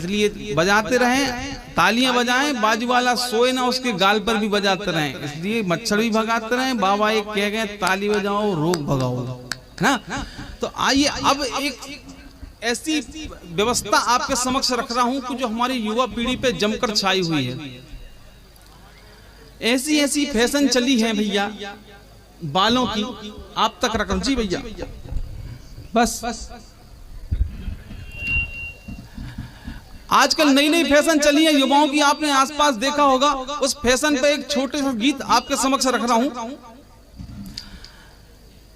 इसलिए बजाते रहें, तालियां बजाएं, बाजू वाला सोए ना उसके गाल पर भी बजाते रहें। इसलिए मच्छर भी भगाते रहें। बाबा एक कह गए ताली बजाओ रोग भगाओ ना। तो आइए अब एक ऐसी व्यवस्था आपके समक्ष रख रहा हूं कि जो हमारी युवा पीढ़ी पे जमकर छाई हुई है। ऐसी ऐसी फैशन चली है भैया बालों की, आप तक रकम जी भैया बस आजकल नई नई फैशन चली है युवाओं की, आपने आसपास देखा होगा। उस फैशन पे एक छोटे सा गीत आपके समक्ष रख रहा हूं।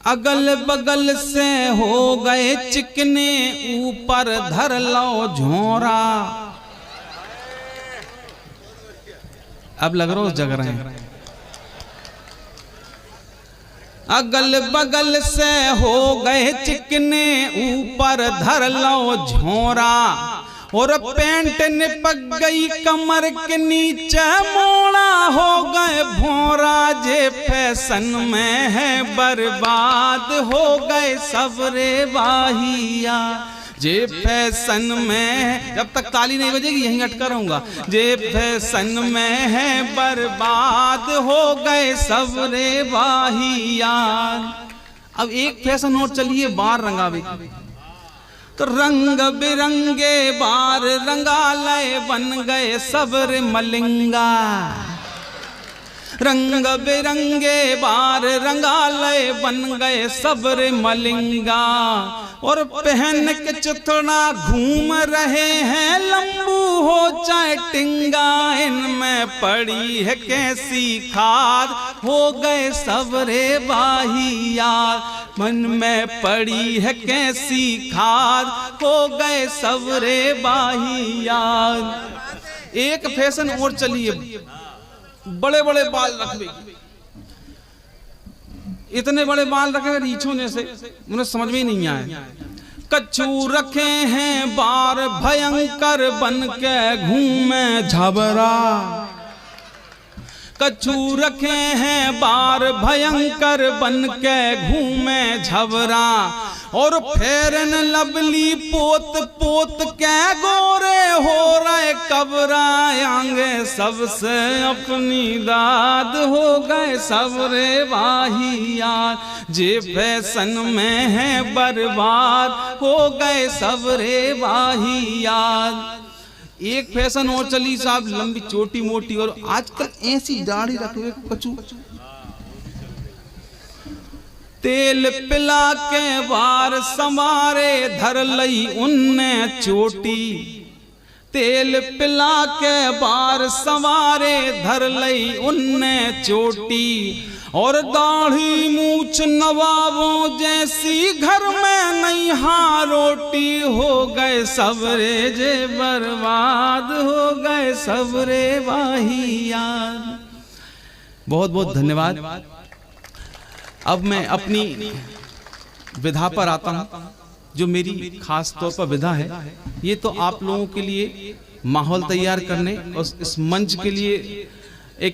अगल बगल से हो गए चिकने, ऊपर धर लो झोरा। अब लग रोज जग रहे हैं। अगल बगल से हो गए चिकने, ऊपर धर लो झोरा। और पैंट निपक गई कमर के नीचे, मोड़ा हो गए भोरा। जे फैशन में है बर्बाद हो गए सबरे बाहिया। जे फैशन में, जब तक ताली नहीं बजेगी यहीं अटका रहूंगा। जे फैशन में है बर्बाद हो गए सबरे बाहिया। अब एक फैशन और चलिए बार रंगावे। तो रंग बिरंगे बार रंगालय बन गए सबरे मलिंगा। रंग बिरंगे बार रंगालय बन गए सबरे मलिंगा। और पहन के चुथड़ा घूम रहे हैं लंबू हो चाहे टिंगा। इनमें पड़ी है कैसी खाद हो गए सबरे बाहिया। मन में पड़ी है कैसी खाद हो गए सबरे बाहिया। एक फैशन और चलिए, बड़े बड़े बाल रखवे। इतने बड़े बाल रखे रीछों जैसे, मुझे समझ में नहीं आया। कच्छू रखे हैं बार भयंकर बन के घूमे झबरा। कच्छू रखे हैं बार भयंकर बन के घूमे झबरा। और फेरन लवली पोत पोत के गोरे हो रहे कबरा। आंगे सबसे अपनी दाद हो गए सबरे बाहिया। जे फैशन में है बर्बाद हो गए सबरे बाहिया। एक फैशन और चली साहब, लंबी चोटी मोटी, और आजकल ऐसी दाढ़ी रखे कचू। तेल पिला के बार संवारे धर लई उनने चोटी। तेल पिला के बार संवारे धर लई उनने चोटी। और दाढ़ी मूछ नवाबों जैसी घर में नहीं हाँ रोटी। हो गए सबरे जे बर्बाद हो गए सबरे बाहिया। बहुत बहुत धन्यवाद। अब मैं अपनी विधा पर आता हूँ, जो मेरी खास तौर पर विधा है। ये तो आप लोगों के लिए माहौल तैयार करने और इस मंच के लिए एक